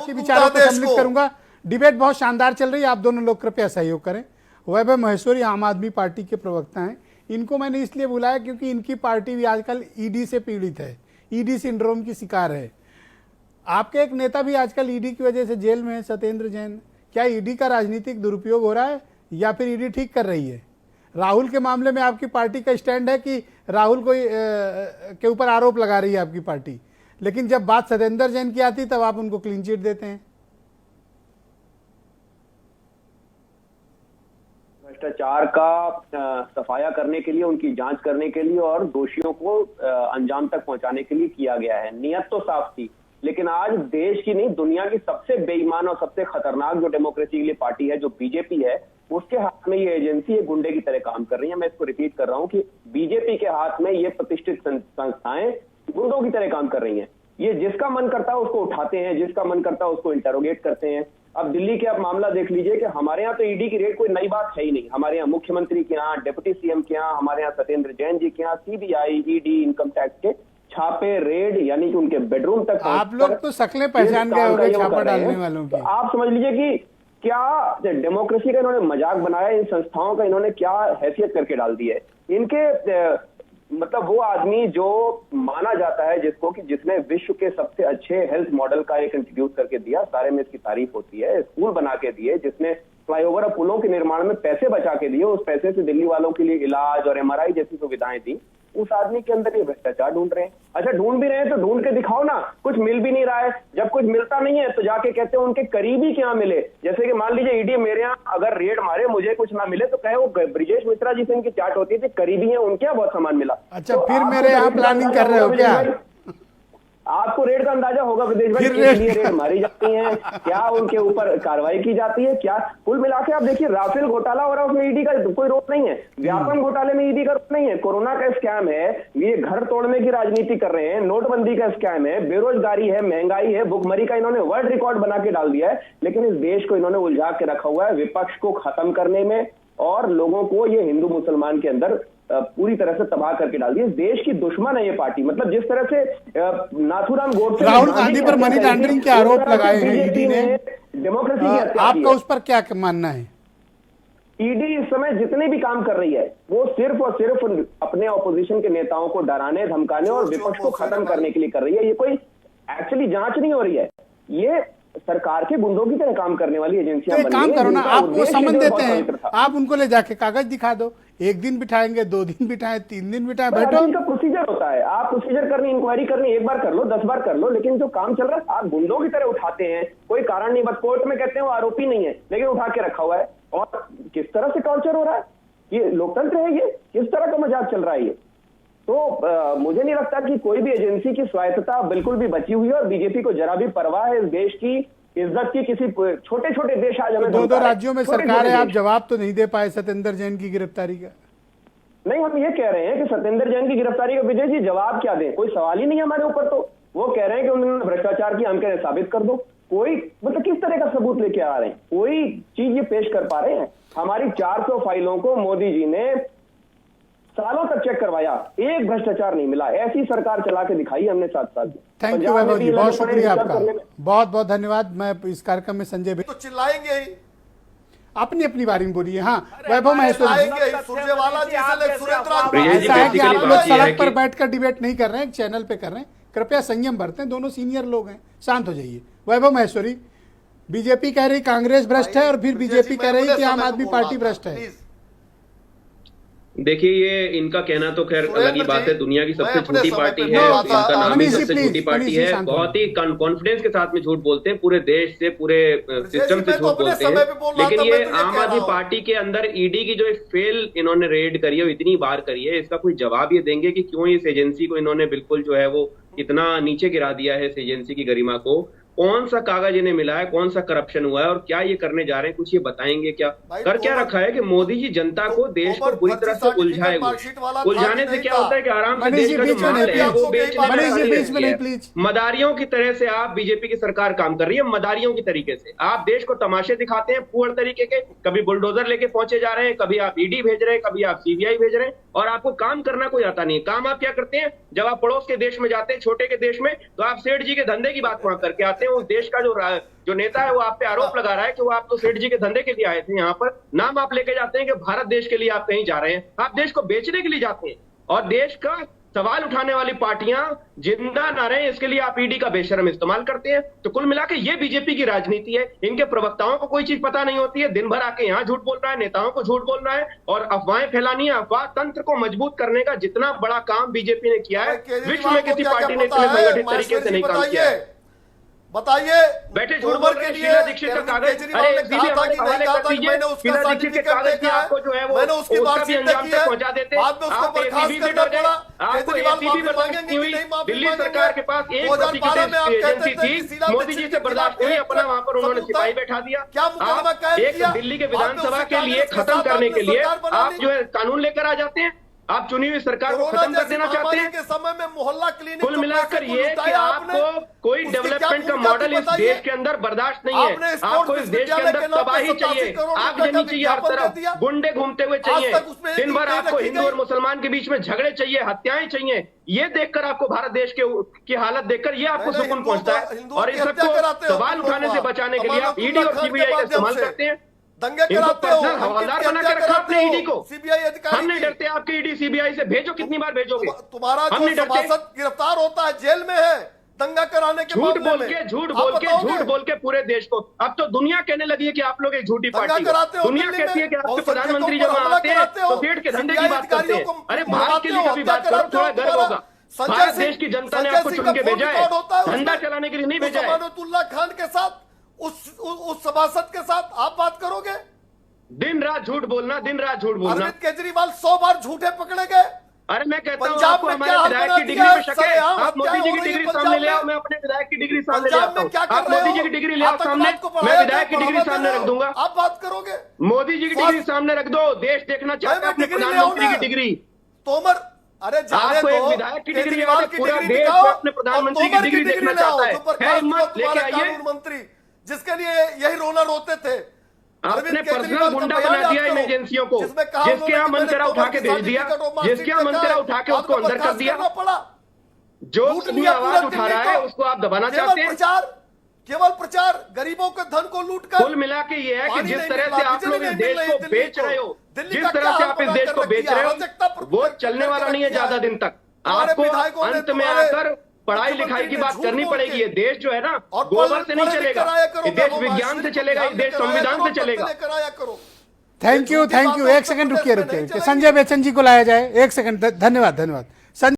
के विचारों को सम्मिलित करूंगा। डिबेट बहुत शानदार चल रही है, आप दोनों लोग कृपया सहयोग करें। वैभव महेश्वरी आम आदमी पार्टी के प्रवक्ता हैं। इनको मैंने इसलिए बुलाया क्योंकि इनकी पार्टी भी आजकल ईडी से पीड़ित है, ईडी सिंड्रोम की शिकार है। आपके एक नेता भी आजकल ईडी की वजह से जेल में है, सत्येंद्र जैन। क्या ईडी का राजनीतिक दुरुपयोग हो रहा है या फिर ईडी ठीक कर रही है? राहुल के मामले में आपकी पार्टी का स्टैंड है कि राहुल को के ऊपर आरोप लगा रही है आपकी पार्टी, लेकिन जब बात सत्येंद्र जैन की आती तब आप उनको क्लीन चिट देते हैं। भ्रष्टाचार का सफाया करने के लिए, उनकी जांच करने के लिए और दोषियों को अंजाम तक पहुंचाने के लिए किया गया है। नियत तो साफ थी, लेकिन आज देश की नहीं दुनिया की सबसे बेईमान और सबसे खतरनाक जो डेमोक्रेसी के लिए पार्टी है, जो बीजेपी है, उसके हाथ में ये एजेंसी एक गुंडे की तरह काम कर रही है। मैं इसको रिपीट कर रहा हूं कि बीजेपी के हाथ में ये प्रतिष्ठित संस्थाएं गुंडों की तरह काम कर रही हैं। ये जिसका मन करता है उसको उठाते हैं, जिसका मन करता है उसको इंटरोगेट करते हैं। अब दिल्ली के आप मामला देख लीजिए कि हमारे यहाँ तो ईडी की रेड कोई नई बात है ही नहीं। हमारे यहाँ मुख्यमंत्री के यहाँ, डिप्टी सीएम के यहाँ, हमारे यहाँ सत्येंद्र जैन जी के यहाँ सीबीआई, ईडी, इनकम टैक्स के छापे, रेड, यानी कि उनके बेडरूम तक। आप लोग तो शक्लें पहचान गए होंगे छापा डालने वालों की। तो आप समझ लीजिए कि क्या डेमोक्रेसी का इन्होंने मजाक बनाया, इन संस्थाओं का इन्होंने क्या हैसियत करके डाल दी है। इनके मतलब वो आदमी जो माना जाता है जिसको कि जिसने विश्व के सबसे अच्छे हेल्थ मॉडल का एक इंट्रोड्यूस करके दिया, सारे में इसकी तारीफ होती है, स्कूल बना के दिए, जिसने फ्लाईओवर और पुलों के निर्माण में पैसे बचा के दिए, उस पैसे से दिल्ली वालों के लिए इलाज और एमआरआई जैसी सुविधाएं दी, उस आदमी के अंदर ये भ्रष्टाचार ढूंढ रहे हैं। अच्छा, ढूंढ भी रहे हैं तो ढूंढ के दिखाओ ना। कुछ मिल भी नहीं रहा है, जब कुछ मिलता नहीं है तो जाके कहते हैं उनके करीबी क्या मिले। जैसे कि मान लीजिए ईडी मेरे यहाँ अगर रेड मारे, मुझे कुछ ना मिले तो कहे वो ब्रिजेश मिश्रा जी से इनकी चाट होती थी, करीबी है, उनके यहाँ बहुत सामान मिला। अच्छा, तो फिर मेरे यहाँ प्लानिंग कर रहे हो क्या? आपको रेड का अंदाजा होगा विदेश भाई, किस लिए रेड मारी जाती है, क्या उनके ऊपर कार्रवाई की जाती है, क्या कुल मिला के आप देखिए। राफेल घोटाला हो रहा है, उसमें ईडी का कोई रोक नहीं है। व्यापम घोटाले में ईडी का रोक नहीं है। कोरोना का स्कैम है, ये घर तोड़ने की राजनीति कर रहे हैं। नोटबंदी का स्कैम है, बेरोजगारी है, महंगाई है, भुखमरी का इन्होंने वर्ल्ड रिकॉर्ड बना के डाल दिया है। लेकिन इस देश को इन्होंने उलझा के रखा हुआ है विपक्ष को खत्म करने में, और लोगों को ये हिंदू मुसलमान के अंदर पूरी तरह से तबाह करके डाल दी। देश की दुश्मन है ये पार्टी। मतलब जिस तरह से नाथूराम गोडसे, राहुल गांधी पर मनी लॉन्ड्रिंग के आरोप लगाए हैं ईडी ने, डेमोक्रेसी की हत्या आपका उस पर क्या मानना है? ईडी इस समय जितने भी काम कर रही है वो सिर्फ और सिर्फ अपने ऑपोजिशन के नेताओं को डराने, धमकाने और विपक्ष को खत्म करने के लिए कर रही है। ये कोई एक्चुअली जांच नहीं हो रही है। ये सरकार के गुंडों की तरह काम करने वाली एजेंसियां बनी हैं। काम करो ना, आप वो समन देते हैं, आप उनको ले जाके कागज दिखा दो। एक दिन बिठाएंगे, 2 दिन बिठाएं, 3 दिन बिठाएं, बैठो। इनका प्रोसीजर होता है। आप प्रोसीजर करनी, इंक्वायरी करनी, एक बार कर लो, 10 बार कर लो, लेकिन जो काम चल रहा है आप गुंडों की तरह उठाते हैं। कोई कारण नहीं, बस कोर्ट में कहते हैं वो आरोपी नहीं है, लेकिन उठा के रखा हुआ है। और किस तरह से टॉर्चर हो रहा है, ये लोकतंत्र है? ये किस तरह का मजाक चल रहा है ये? तो मुझे नहीं लगता कि कोई भी एजेंसी की स्वायत्तता बिल्कुल भी बची हुई है, और बीजेपी को जरा भी परवाह है इस देश की इज्जत की। किसी छोटे छोटे देश आज हमें 2 राज्यों में सरकार है, आप जवाब तो नहीं दे पाए सत्येंद्र जैन की गिरफ्तारी का। नहीं, हम ये कह रहे हैं कि सत्येंद्र जैन की गिरफ्तारी का विजय जी जवाब क्या दें, कोई सवाल ही नहीं है हमारे ऊपर। तो वो कह रहे हैं कि उन्होंने भ्रष्टाचार की, हम कह रहे हैं साबित कर दो। कोई मतलब किस तरह का सबूत लेके आ रहे हैं, कोई चीज ये पेश कर पा रहे हैं? हमारी 400 फाइलों को मोदी जी ने सालों तक चेक करवाया, एक भ्रष्टाचार नहीं मिला। ऐसी सरकार चला के दिखाई हमने 7 साल। थैंक यू वैभव जी, बहुत शुक्रिया आपका, बहुत बहुत धन्यवायद। मैं इस कार्यक्रम में संजय तो चिल्लाएंगे ही, अपनी अपनी बारी में बोलिए। हाँ, वैभव महेश्वरी, ऐसा है कि आप लोग सड़क पर बैठकर डिबेट नहीं कर रहे हैं, चैनल पे कर रहे हैं। कृपया संयम बरतें, दोनों सीनियर लोग हैं, शांत हो जाइए। वैभव महेश्वरी, बीजेपी कह रही कांग्रेस भ्रष्ट है और फिर बीजेपी कह रही कि आम आदमी पार्टी भ्रष्ट है। देखिए, ये इनका कहना तो खैर अलग ही बात है। दुनिया की सबसे छोटी पार्टी है, इनका नाम ही सबसे छोटी पार्टी है। बहुत ही कॉन्फिडेंस के साथ में झूठ बोलते हैं, पूरे देश से, पूरे सिस्टम से झूठ बोलते हैं। लेकिन ये आम आदमी पार्टी के अंदर ईडी की जो एक फेल इन्होंने रेड करी है, इतनी बार करी है, इसका कोई जवाब ये देंगे कि क्यों इस एजेंसी को इन्होंने बिल्कुल जो है वो इतना नीचे गिरा दिया है, इस एजेंसी की गरिमा को? कौन सा कागज इन्हें मिला है, कौन सा करप्शन हुआ है और क्या ये करने जा रहे हैं, कुछ ये बताएंगे क्या? कर क्या रखा है कि मोदी जी जनता को, देश को पूरी तरह से उलझाएंगे। उलझाने से क्या होता है कि आराम से देश का जो माल है वो बेचने, मदारियों की तरह से आप बीजेपी की सरकार काम कर रही है। मदारियों की तरीके से आप देश को तमाशे दिखाते हैं, पुअर तरीके के। कभी बुलडोजर लेके पहुंचे जा रहे हैं, कभी आप ईडी भेज रहे हैं, कभी आप सीबीआई भेज रहे हैं। और आपको काम करना कोई आता नहीं। काम आप क्या करते हैं, जब आप पड़ोस के देश में जाते हैं, छोटे के देश में, तो आप सेठ जी के धंधे की बात वहां करके आते हैं। उस देश का जो नेता है वो आप पे आरोप लगा रहा है कि वो आप तो सेठ जी के धंधे के लिए आए थे, यहाँ पर नाम आप लेके जाते हैं कि भारत देश के लिए आप कहीं जा रहे हैं। आप देश को बेचने के लिए जाते हैं, और देश का सवाल उठाने वाली पार्टियां जिंदा ना रहे इसके लिए आप ईडी का बेशर्म इस्तेमाल करते हैं। तो कुल मिलाकर ये बीजेपी की राजनीति है। इनके प्रवक्ताओं को कोई चीज पता नहीं होती है, दिन भर आके यहाँ झूठ बोल रहा है, नेताओं को झूठ बोल रहा है और अफवाहें फैलानी है। अफवाह तंत्र को मजबूत करने का जितना बड़ा काम बीजेपी ने किया है, विश्व में किसी पार्टी ने इतने संगठित तरीके से नहीं काम किया है। बताइए, बैठे झूठ बोल रहे हैं। शीला दीक्षित का कागज, अरे कहा था कि नहीं कहा था कि मैंने उसका सर्टिफिकेट देखा है, मैंने उसकी मार्कशीट देखी है, बाद में उसको बर्खास्त करना पड़ा। केजरीवाल माफी मांगेंगे कि नहीं माफी दिल्ली सरकार के पास एक एजेंसी थी, मोदी जी से बर्दाश्त नहीं, अपना वहां पर उन्होंने सिपाही बैठा दिया। क्या मुकदमा कायम किया? दिल्ली के विधानसभा के लिए खत्म करने के लिए आप जो है कानून लेकर आ जाते हैं, आप चुनी हुई सरकार को खत्म कर देना चाहते हैं। के समय में मोहल्ला क्लिनिक कुल मिलाकर ये कि आपको कोई डेवलपमेंट का मॉडल इस देश के अंदर बर्दाश्त नहीं है। आपको इस देश के अंदर तबाही चाहिए, आग जलनी चाहिए हर तरफ, गुंडे घूमते हुए चाहिए, दिन भर आपको हिंदू और मुसलमान के बीच में झगड़े चाहिए, हत्याएं चाहिए। ये देखकर आपको भारत देश की हालत देखकर ये आपको सुकून पहुंचता है। और इन सबको सवाल उठाने से बचाने के लिए आप ईडी और सीबीआई का इस्तेमाल करते हैं। दंगे कराते हो, हवालदार बना के रखा आपने ईडी को। सीबीआई अधिकारी, हम नहीं डरते आपके ईडी सीबीआई से, भेजो कितनी बार भेजोगे। तुम्हारा जो सभासद गिरफ्तार होता है जेल में है दंगा कराने के झूठ बोल के पूरे देश को, अब तो दुनिया कहने लगी है कि आप लोग एक झूठी पार्टी हो। दुनिया कहती है कि आपके प्रधानमंत्री जब आते हैं तो पेट के धंधे की बात करते हैं। अरे भारत के लिए कभी बात करो, थोड़ा गर्व होगा। भारत देश की जनता ने आपको चुन के भेजा है, धंधा चलाने के लिए नहीं भेजा है। अमानतुल्लाह खान के साथ, उस सभासद के साथ आप बात करोगे? दिन रात झूठ बोलना, दिन रात झूठ बोलना। अरविंद केजरीवाल 100 बार झूठे पकड़े गए। अरे मैं कहता हूँ पंजाब आपको में हमारे क्या विधायक की डिग्री पे शक है, आप मोदी जी की डिग्री सामने ले आओ, मैं अपने विधायक की डिग्री सामने ले आता हूँ। आप मोदी जी की डिग्री ले आओ सामने, मैं विधायक की डिग्री सामने रख दूंगा। आप बात करोगे? मोदी जी की डिग्री सामने रख दो, देश देखना चाहता है अपने प्रधानमंत्री की डिग्री। तोमर, अरे आपको एक विधायक की डिग्री, पूरा देश अपने प्रधानमंत्री की डिग्री देखना चाहता है। हिम्मत लेके आइए। कानून मंत्री जिसके लिए यही रोना रोते थे, आपने पर्सनल गुंडा बना दिया इन एजेंसियों को, जिसके यहाँ मन करा उठा के भेज दिया, जिसके यहाँ मन करा उठा के उसको अंदर कर दिया। जो अपनी आवाज उठा रहा है उसको आप दबाना चाहते हैं। केवल प्रचार, गरीबों के धन को लूट कर। कुल मिला के ये है कि जिस तरह से आप लोग इस देश को बेच रहे हो, जिस तरह से आप इस देश को बेच रहे हो, वो चलने वाला नहीं है ज्यादा दिन तक। आपको अंत में आकर पढ़ाई लिखाई की बात करनी पड़ेगी। ये देश जो है ना, गोबर से नहीं चलेगा, ये देश विज्ञान से चलेगा, ये देश संविधान से चलेगा। थैंक यू, एक सेकंड रुकिए। संजय बेचन जी को लाया जाए, एक सेकंड। धन्यवाद।